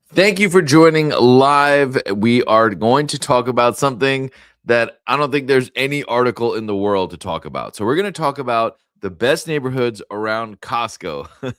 Thank you for joining live. We are going to talk about something that I don't think there's any article in the world to talk about. So, we're going to talk about the best neighborhoods around Costco.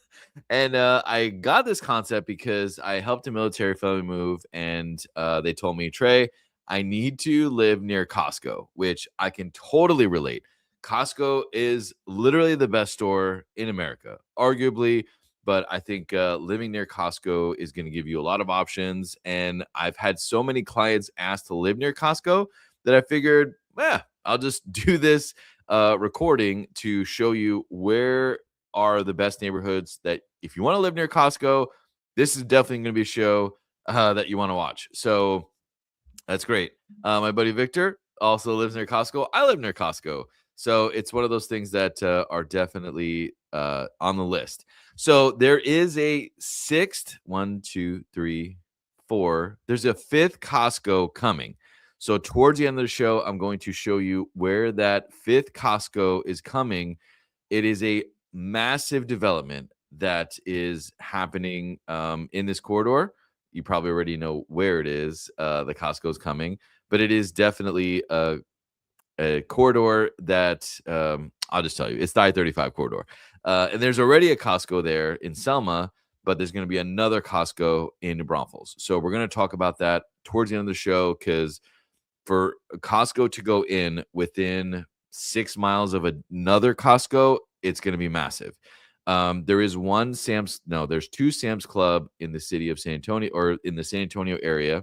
And I got this concept because I helped a military family move, and they told me, Trey, I need to live near Costco, which I can totally relate. Costco is literally the best store in America, arguably, but I think living near Costco is going to give you a lot of options. And I've had so many clients ask to live near Costco that I figured, I'll just do this recording to show you where are the best neighborhoods that if you want to live near Costco, this is definitely going to be a show that you want to watch. So that's great. My buddy Victor also lives near Costco. I live near Costco. So it's one of those things that are definitely on the list. So there is a sixth, one, two, three, four. There's a fifth Costco coming. So towards the end of the show, I'm going to show you where that fifth Costco is coming. It is a massive development that is happening in this corridor. You probably already know where it is. The Costco's coming, but it is definitely a corridor that I'll just tell you, it's the I-35 corridor. And there's already a Costco there in Selma, but there's going to be another Costco in Braunfels. So we're going to talk about that towards the end of the show because for Costco to go in within 6 miles of another Costco, it's going to be massive. There's two Sam's Club in the city of San Antonio or in the San Antonio area.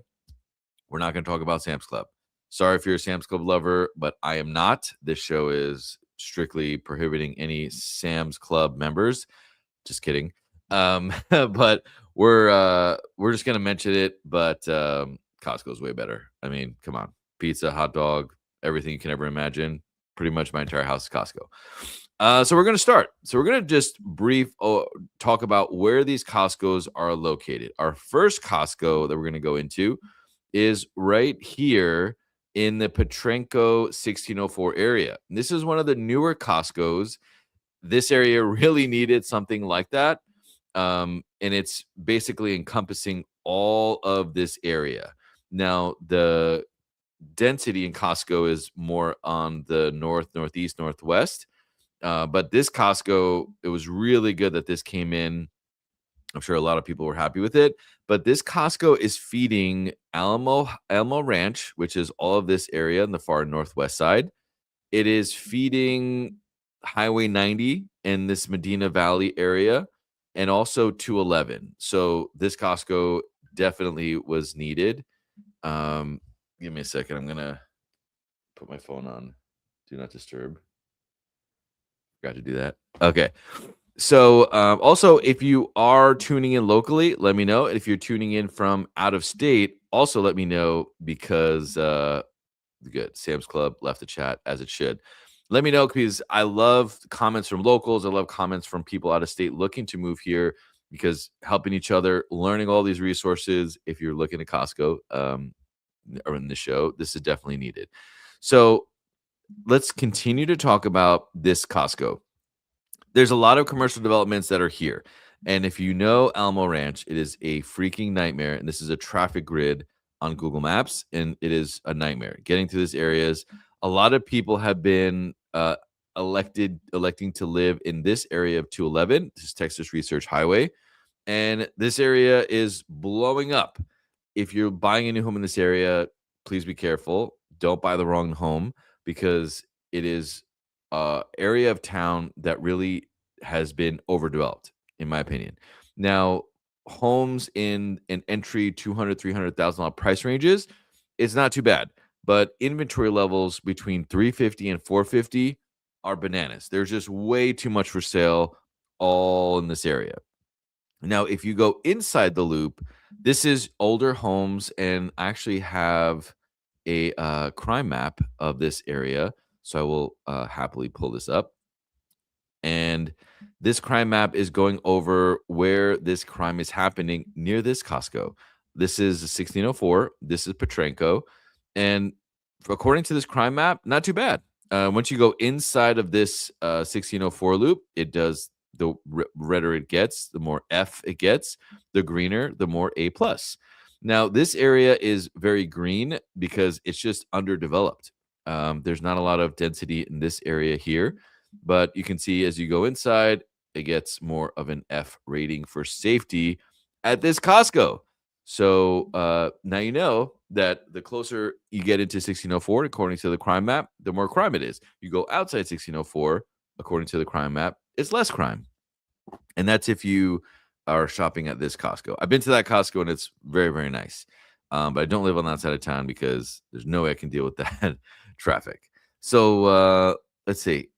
We're not going to talk about Sam's Club. Sorry if you're a Sam's Club lover, but I am not. This show is strictly prohibiting any Sam's Club members. Just kidding. But we're just gonna mention it. But Costco's way better. I mean, come on, pizza, hot dog, everything you can ever imagine. Pretty much my entire house is Costco. So we're gonna start. So we're gonna just talk about where these Costco's are located. Our first Costco that we're gonna go into is right here in the Potranco 1604 area. And this is one of the newer Costco's. This area really needed something like that. And it's basically encompassing all of this area. Now, the density in Costco is more on the north, northeast, northwest. But this Costco, it was really good that this came in. I'm sure a lot of people were happy with it. But this Costco is feeding Alamo Ranch, which is all of this area in the far northwest side. It is feeding Highway 90 in this Medina Valley area and also 211. So this Costco definitely was needed. Give me a second. I'm going to put my phone on Do Not Disturb. Forgot to do that. Okay. So also, if you are tuning in locally, let me know. If you're tuning in from out of state, also let me know because good. Sam's Club left the chat as it should. Let me know because I love comments from locals. I love comments from people out of state looking to move here because helping each other, learning all these resources. If you're looking at Costco or in the show, this is definitely needed. So let's continue to talk about this Costco. There's a lot of commercial developments that are here. And if you know Alamo Ranch, it is a freaking nightmare. And this is a traffic grid on Google Maps, and it is a nightmare. Getting to these areas, a lot of people have been electing to live in this area of 211. This is Texas Research Highway. And this area is blowing up. If you're buying a new home in this area, please be careful. Don't buy the wrong home because it is area of town that really has been overdeveloped, in my opinion. Now, homes in an entry $200,000-$300,000 price ranges, it's not too bad. But inventory levels between 350 and 450 are bananas. There's just way too much for sale all in this area. Now, if you go inside the loop, this is older homes, and I actually have a crime map of this area. So I will happily pull this up. And this crime map is going over where this crime is happening near this Costco. This is 1604. This is Potranco. And according to this crime map, not too bad. Once you go inside of this 1604 loop, it does the redder it gets, the more F it gets, the greener, the more A plus. Now, this area is very green because it's just underdeveloped. There's not a lot of density in this area here, but you can see as you go inside, it gets more of an F rating for safety at this Costco. So now you know that the closer you get into 1604, according to the crime map, the more crime it is. You go outside 1604, according to the crime map, it's less crime. And that's if you are shopping at this Costco. I've been to that Costco and it's very, very nice. But I don't live on that side of town because there's no way I can deal with that traffic. So let's see.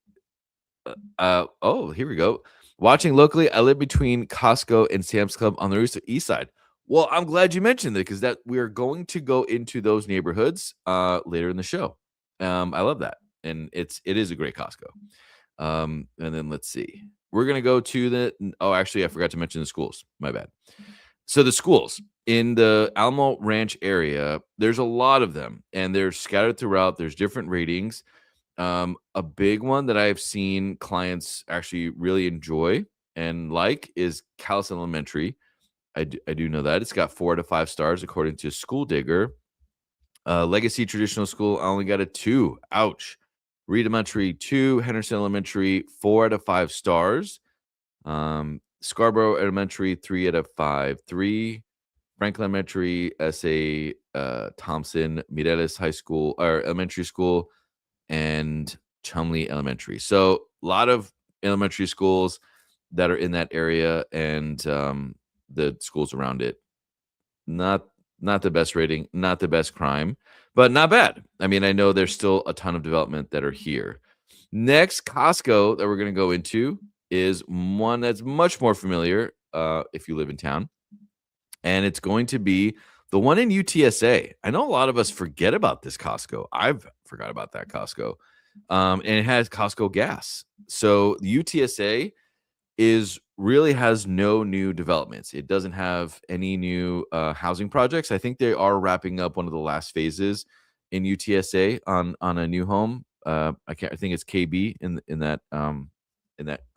Oh, here we go. Watching locally, I live between Costco and Sam's Club on the east side. Well, I'm glad you mentioned it because that we're going to go into those neighborhoods later in the show. I love that, and it is a great Costco. And then let's see. We're gonna go to the. Oh, actually, I forgot to mention the schools. My bad. So the schools in the Alamo Ranch area, there's a lot of them, and they're scattered throughout. There's different ratings. A big one that I've seen clients actually really enjoy and like is Callis Elementary. I do know that. It's got 4 out of 5 stars according to School Digger. Legacy Traditional School, I only got a 2. Ouch. Reed Elementary, 2. Henderson Elementary, 4 out of 5 stars. Scarborough Elementary, 3 out of 5. 3. Franklin Elementary, S.A. Thompson, Mireles High School, or Elementary School, and Chumley Elementary. So a lot of elementary schools that are in that area, and the schools around it. Not the best rating, not the best crime, but not bad. I mean, I know there's still a ton of development that are here. Next Costco that we're going to go into is one that's much more familiar if you live in town, and it's going to be the one in UTSA. I know a lot of us forget about this Costco. I've forgot about that Costco. And it has Costco gas. So the UTSA really has no new developments. It doesn't have any new housing projects. I think they are wrapping up one of the last phases in UTSA on a new home. I think it's KB in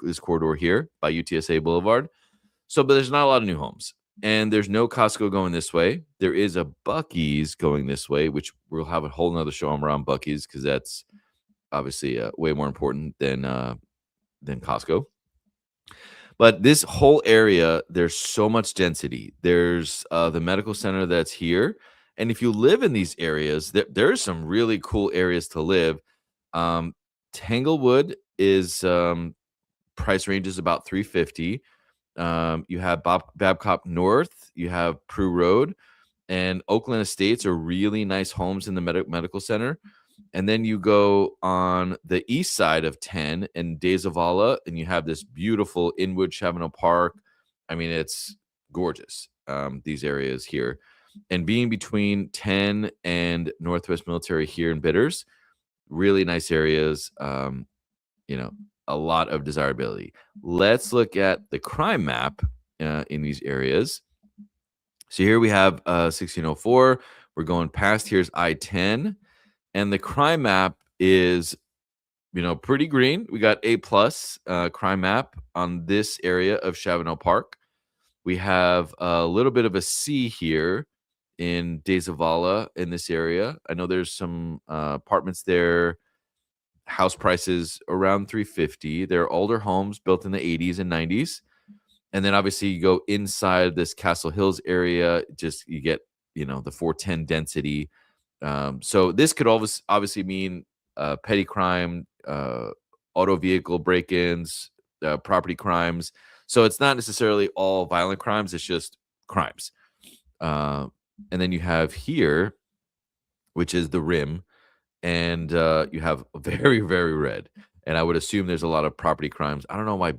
this corridor here by UTSA Boulevard. So, but there's not a lot of new homes, and there's no Costco going this way. There is a Buc-ee's going this way, which we'll have a whole nother show around Buc-ee's because that's obviously way more important than Costco. But this whole area, there's so much density. There's the medical center that's here, and if you live in these areas, there's some really cool areas to live. Tanglewood is price range is about $350. You have Babcock North, you have Prue Road, and Oakland Estates are really nice homes in the medical center. And then you go on the east side of 10 and De Zavala, and you have this beautiful Inwood Chavano Park. I mean, it's gorgeous, these areas here. And being between 10 and Northwest Military here in Bitters, really nice areas, a lot of desirability. Let's look at the crime map in these areas. So here we have 1604. We're going past. Here's I-10. And the crime map is, pretty green. We got A+ crime map on this area of Chavano Park. We have a little bit of a C here in De Zavala in this area. I know there's some apartments there. House prices around $350. They're older homes built in the 80s and 90s. And then obviously you go inside this Castle Hills area, you get, the 410 density. So this could obviously mean petty crime, auto vehicle break-ins, property crimes. So it's not necessarily all violent crimes. It's just crimes. And then you have here, which is the rim. And you have very, very red. And I would assume there's a lot of property crimes. I don't know why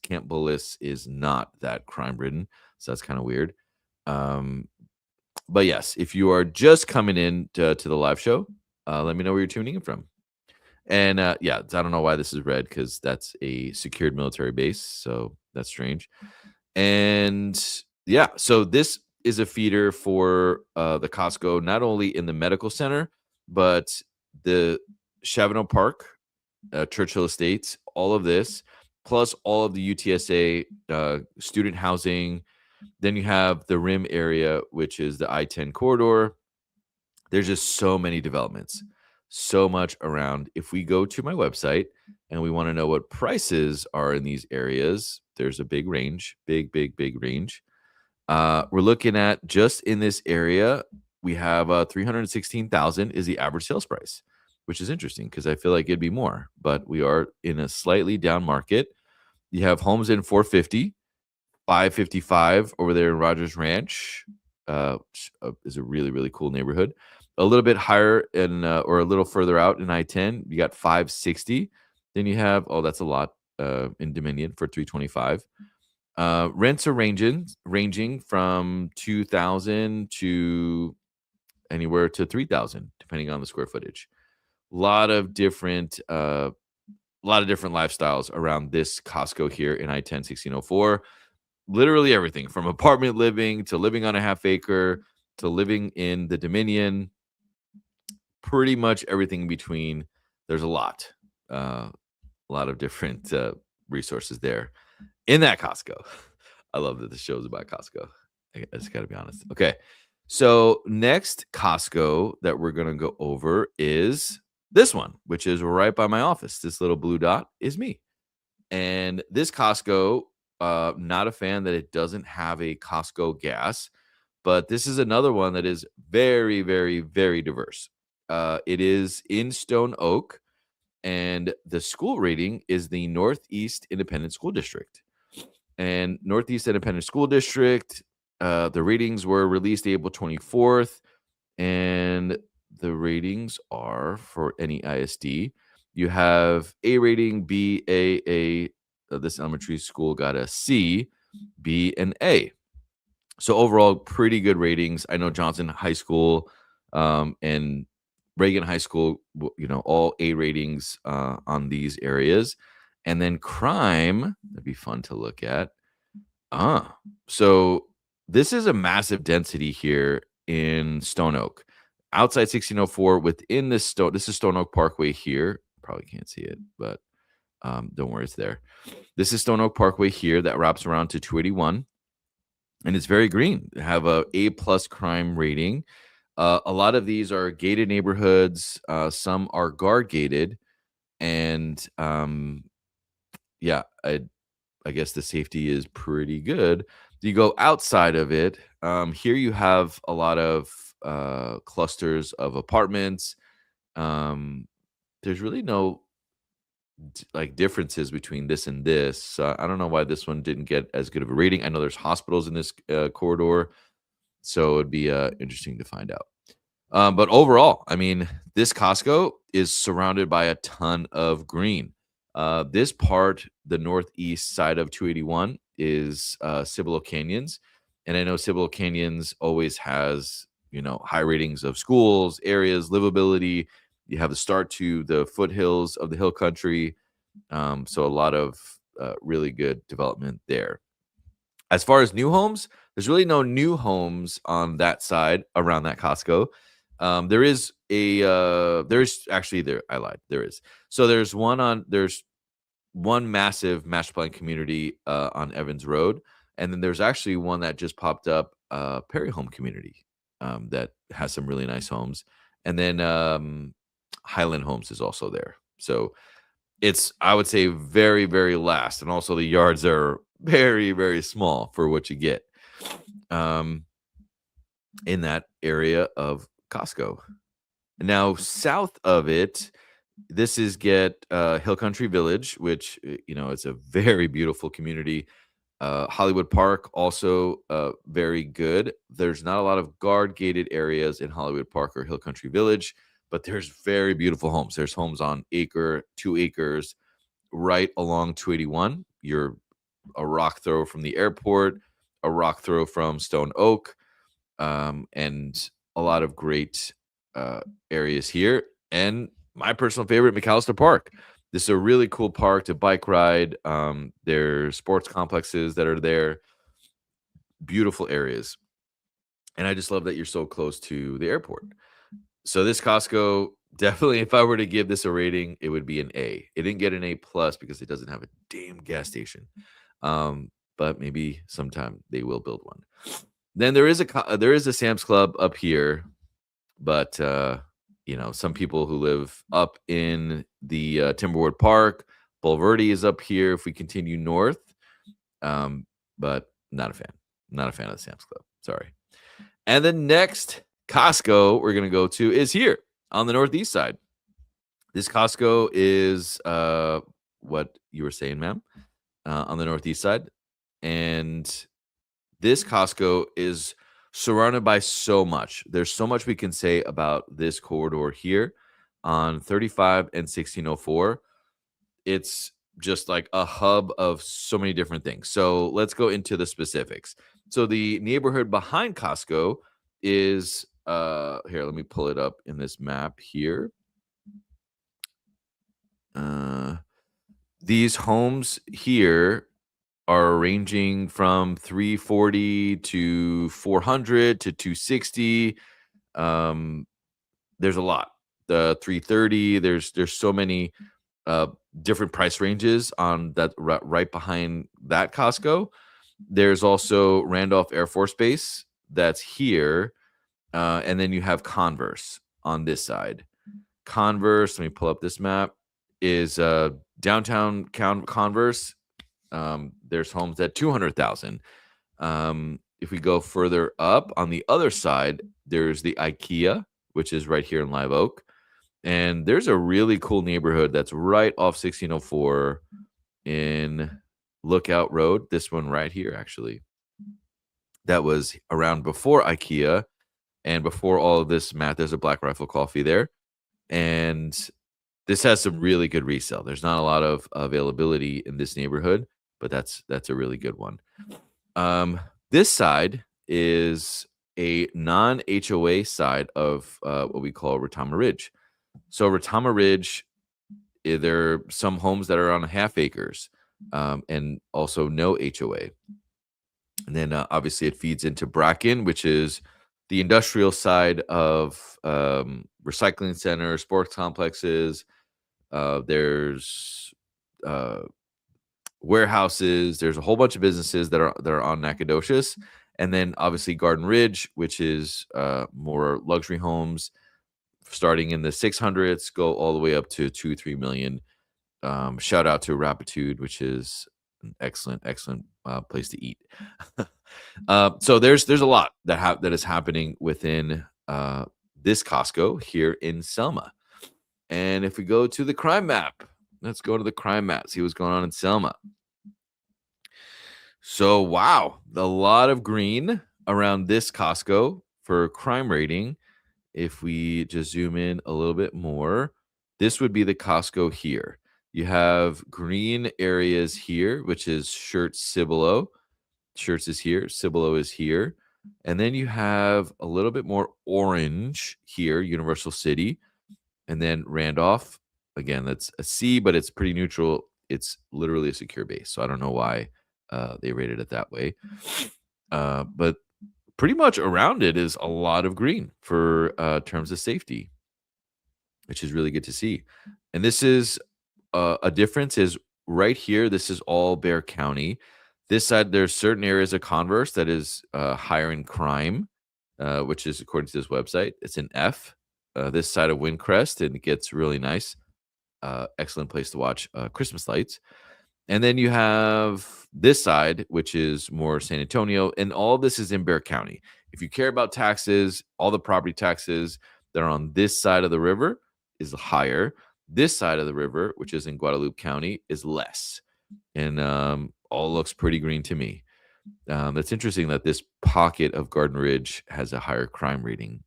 Camp Bullis is not that crime-ridden. So that's kind of weird. But yes, if you are just coming in to the live show, let me know where you're tuning in from. And I don't know why this is red because that's a secured military base. So that's strange. And so this is a feeder for the Costco, not only in the medical center, but the Chavano Park, Churchill Estates, all of this. plus all of the UTSA student housing. Then you have the Rim area, which is the I-10 corridor. There's just so many developments, so much around. If we go to my website and we want to know what prices are in these areas, there's a big range, big range. We're looking at just in this area, we have 316,000 is the average sales price, which is interesting because I feel like it'd be more, but we are in a slightly down market. You have homes in 450, 555 over there in Rogers Ranch. Is a really cool neighborhood. A little bit higher in or a little further out in I-10, you got 560. Then you have that's a lot in Dominion for 325. Rents are ranging from 2,000 to anywhere to 3,000, depending on the square footage. A lot of different lifestyles around this Costco here in I-10 1604. Literally everything from apartment living to living on a half acre to living in the Dominion. Pretty much everything in between. There's a lot of different resources there in that Costco. I love that the show's about Costco. I just got to be honest. Okay. So next Costco that we're going to go over is this one, which is right by my office. This little blue dot is me. And this Costco, not a fan that it doesn't have a Costco gas, but this is another one that is very diverse. It is in Stone Oak, and the school rating is the Northeast Independent School District. And Northeast Independent School District, the ratings were released April 24th, and the ratings are for any ISD. You have A rating, B, A. This elementary school got a C, B, and A. So overall, pretty good ratings. I know Johnson High School and Reagan High School, all A ratings on these areas. And then crime, that'd be fun to look at. So this is a massive density here in Stone Oak. Outside 1604, within this is Stone Oak Parkway here. Probably can't see it, but don't worry, it's there. This is Stone Oak Parkway here that wraps around to 281. And it's very green. They have a A+ crime rating. A lot of these are gated neighborhoods. Some are guard gated, and I guess the safety is pretty good. You go outside of it. Here you have a lot of clusters of apartments. There's really no differences between this and this. I don't know why this one didn't get as good of a rating. I know there's hospitals in this corridor, so it'd be interesting to find out. But overall, I mean, this Costco is surrounded by a ton of green. This part, the northeast side of 281, is Cibolo Canyons, and I know Cibolo Canyons always has high ratings of schools, areas, livability. You have the start to the foothills of the hill country. So a lot of really good development there. As far as new homes, there's really no new homes on that side around that Costco. There is I lied. There is. So there's one massive master plan community on Evans Road. And then there's actually one that just popped up, Perry Home Community, that has some really nice homes. And then Highland Homes is also there. So it's, I would say, very, very last. And also the yards are very, very small for what you get in that area of Costco. Now, south of it, this is Hill Country Village, which, it's a very beautiful community. Hollywood Park, also very good. There's not a lot of guard gated areas in Hollywood Park or Hill Country Village, but there's very beautiful homes. There's homes on 2 acres right along 281. You're a rock throw from the airport, a rock throw from Stone Oak, and a lot of great areas here. And my personal favorite, McAllister Park. This is a really cool park to bike ride. There's sports complexes that are there. Beautiful areas. And I just love that you're so close to the airport. So this Costco, Definitely, if I were to give this a rating, it would be an A. It didn't get an A plus because it doesn't have a damn gas station. But maybe sometime they will build one. Then there is a Sam's Club up here, but some people who live up in the Timberwood Park, Bulverde is up here. If we continue north, but not a fan. Not a fan of the Sam's Club. Sorry. And the next Costco we're gonna go to is here on the northeast side. This Costco is what you were saying, ma'am, on the northeast side. And this Costco is surrounded by so much. There's so much we can say about this corridor here on 35 and 1604. It's just like a hub of so many different things. So let's go into the specifics. So the neighborhood behind Costco is here, let me pull it up in this map here. These homes here are ranging from 340 to 400 to 260. There's a lot. The 330, there's so many different price ranges on that right behind that Costco. There's also Randolph Air Force Base that's here. And then you have Converse on this side. Converse, let me pull up this map, is downtown Converse. There's homes at 200,000. If we go further up on the other side, there's the IKEA, which is right here in Live Oak. And there's a really cool neighborhood that's right off 1604 in Lookout Road. This one right here, actually. That was around before IKEA and before all of this, Matt. There's a Black Rifle Coffee there. And this has some really good resale. There's not a lot of availability in this neighborhood, but that's a really good one. This side is a non-HOA side of what we call Retama Ridge. So Retama Ridge, there are some homes that are on half acres and also no HOA. And then obviously it feeds into Bracken, which is the industrial side of recycling centers, sports complexes. There's warehouses. There's a whole bunch of businesses that are on Nacogdoches. And then obviously Garden Ridge, which is more luxury homes starting in the 600s, go all the way up to 2-3 million. Shout out to Rapitude, which is an excellent place to eat. So there's a lot that is happening within this Costco here in Selma. And if we go to the crime map, let's go to the crime map, see what's going on in Selma. So wow, a lot of green around this Costco for crime rating. If we just zoom in a little bit more, this would be the Costco here. You have green areas here, which is Schertz-Cibolo. Schertz is here. Cibolo is here. And then you have a little bit more orange here, Universal City. And then Randolph. Again, that's a C, but it's pretty neutral. It's literally a secure base. So I don't know why they rated it that way. But pretty much around it is a lot of green for terms of safety, which is really good to see. And this is a difference is right here. This is all Bexar County. This side, there's certain areas of Converse that is higher in crime, which is according to this website. It's an F. This side of Windcrest, and it gets really nice. Excellent place to watch Christmas lights. And then you have this side, which is more San Antonio, and all this is in Bexar County. If you care about taxes, all the property taxes that are on this side of the river is higher. This side of the river, which is in Guadalupe County, is less. And all looks pretty green to me. That's interesting that this pocket of Garden Ridge has a higher crime rating,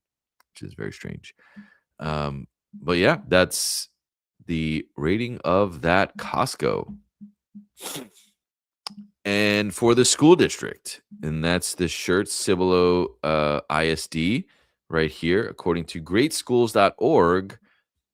which is very strange. But yeah, that's the rating of that Costco. And for the school district, and that's the Schertz-Cibolo ISD right here. According to GreatSchools.org,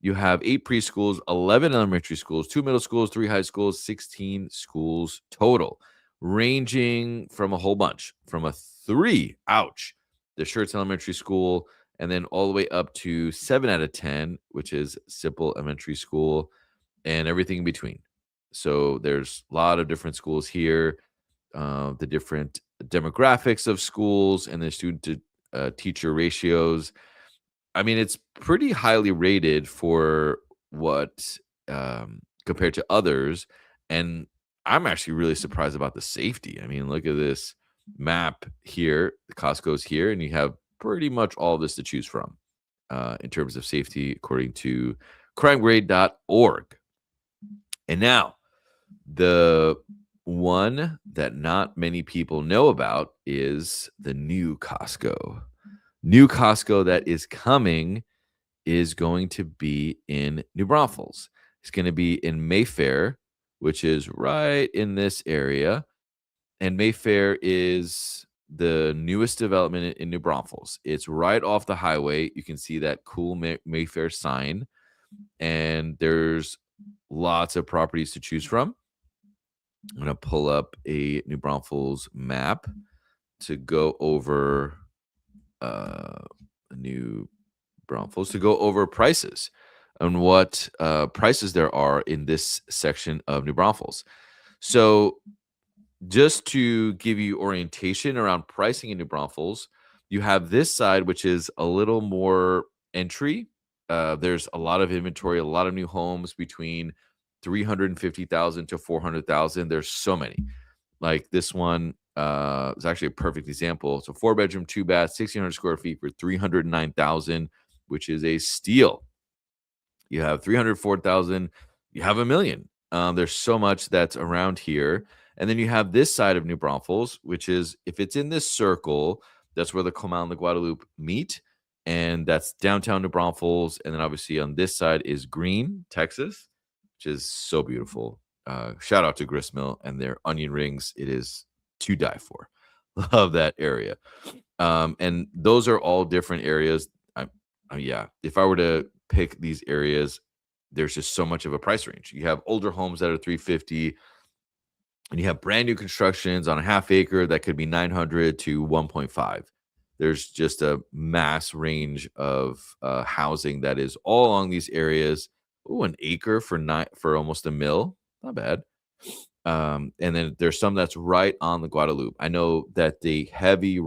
you have 8 preschools, 11 elementary schools, 2 middle schools, 3 high schools, 16 schools total, ranging from a whole bunch, from a 3, ouch, the Schertz Elementary School, and then all the way up to 7 out of 10, which is simple elementary school, and everything in between. So there's a lot of different schools here, the different demographics of schools, and the student to teacher ratios. I mean, it's pretty highly rated for what compared to others, and I'm actually really surprised about the safety. I mean, look at this map here. The Costco's here, and you have pretty much all this to choose from in terms of safety, according to crimegrade.org. And now, the one that not many people know about is the new Costco. New Costco that is coming is going to be in New Braunfels. It's going to be in Mayfair, which is right in this area. And Mayfair is the newest development in New Braunfels. It's right off the highway. You can see that cool Mayfair sign, and there's lots of properties to choose from. I'm going to pull up a New Braunfels map to go over New Braunfels to go over prices and what prices there are in this section of New Braunfels. So just to give you orientation around pricing in New Braunfels, you have this side, which is a little more entry. There's a lot of inventory, a lot of new homes between 350,000 to 400,000. There's so many. Like this one is actually a perfect example. So 4-bedroom, 2-bath, 1,600 square feet for 309,000, which is a steal. You have 304,000. You have $1 million. There's so much that's around here. And then you have this side of New Braunfels, which is, if it's in this circle, that's where the Comal and the Guadalupe meet. And that's downtown New Braunfels. And then obviously on this side is Green, Texas, which is so beautiful. Shout out to Gristmill and their onion rings. It is to die for. Love that area. And those are all different areas. Yeah, if I were to pick these areas, there's just so much of a price range. You have older homes that are 350, and you have brand new constructions on a half acre that could be 900 to 1.5. There's just a mass range of housing that is all along these areas. Oh, an acre for almost $1 million, not bad. And then there's some that's right on the Guadalupe. I know that they heavily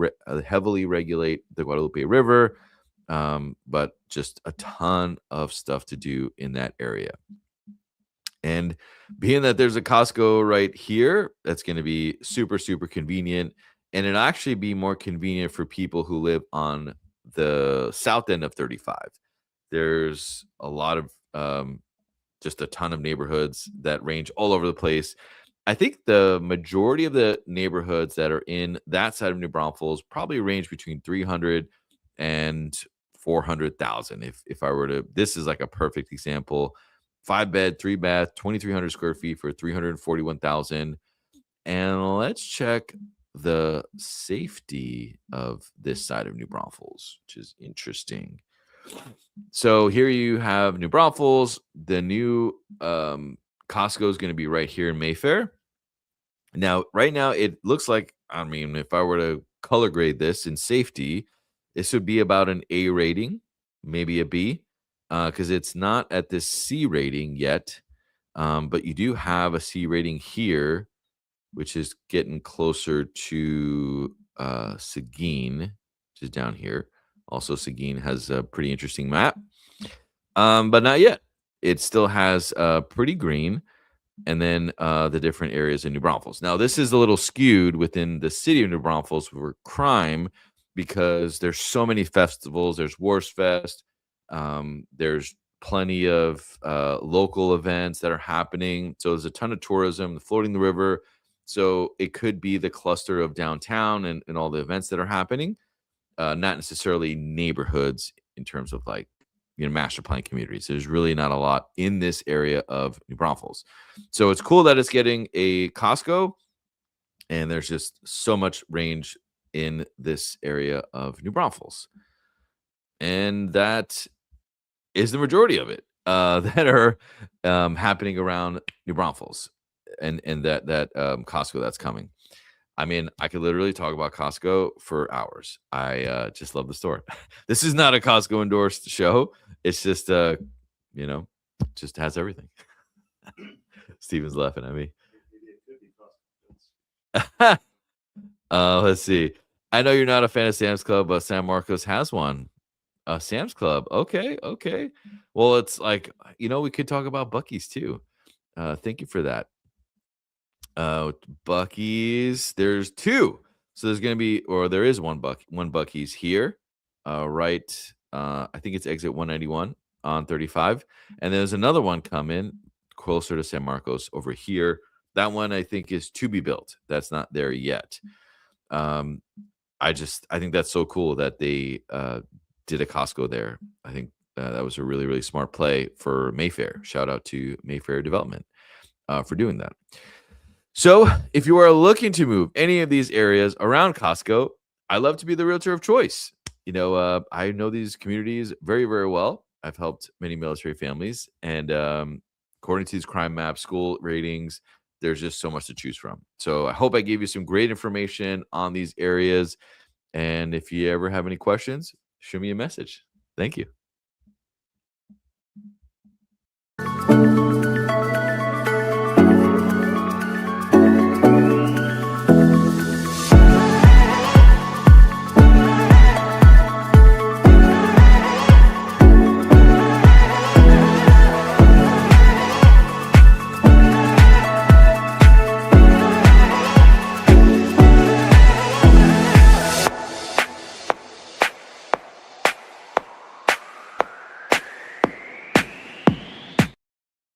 regulate the Guadalupe River, but just a ton of stuff to do in that area. And being that there's a Costco right here, that's going to be super, super convenient. And it'll actually be more convenient for people who live on the south end of 35. There's a lot of just a ton of neighborhoods that range all over the place. I think the majority of the neighborhoods that are in that side of New Braunfels probably range between 300 and 400,000. If I were to, this is like a perfect example. 5-bed, 3-bath, 2,300 square feet for 341,000. And let's check the safety of this side of New Braunfels, which is interesting. So here you have New Braunfels. The new Costco is going to be right here in Mayfair. Now, right now, it looks like, I mean, if I were to color grade this in safety, this would be about an A rating, maybe a B, because it's not at this C rating yet. But you do have a C rating here, which is getting closer to Seguin, which is down here. Also, Seguin has a pretty interesting map, but not yet. It still has pretty green, and then the different areas in New Braunfels. Now, this is a little skewed within the city of New Braunfels for crime because there's so many festivals. There's Warsfest. There's plenty of local events that are happening. So there's a ton of tourism, floating the river. So it could be the cluster of downtown and all the events that are happening, not necessarily neighborhoods in terms of like, master plan communities. There's really not a lot in this area of New Braunfels. So it's cool that it's getting a Costco, and there's just so much range in this area of New Braunfels. And that is the majority of it that are happening around New Braunfels and that Costco that's coming. I mean, I could literally talk about Costco for hours. I just love the store. This is not a Costco endorsed show. It's just just has everything. Steven's laughing at me. Let's see. I know you're not a fan of Sam's Club, but San Marcos has one. Sam's Club. Okay, okay. Well, it's like, we could talk about Buc-ee's too. Thank you for that. Buc-ee's, there's two. So there's gonna be, or there is one Buc-ee's here. Right. I think it's exit 191 on 35. And there's another one coming closer to San Marcos over here. That one I think is to be built. That's not there yet. I think that's so cool that they did a Costco there. I think that was a really, really smart play for Mayfair. Shout out to Mayfair Development for doing that. So if you are looking to move any of these areas around Costco, I love to be the realtor of choice. I know these communities very, very well. I've helped many military families. And according to these crime map school ratings, there's just so much to choose from. So I hope I gave you some great information on these areas. And if you ever have any questions, shoot me a message. Thank you.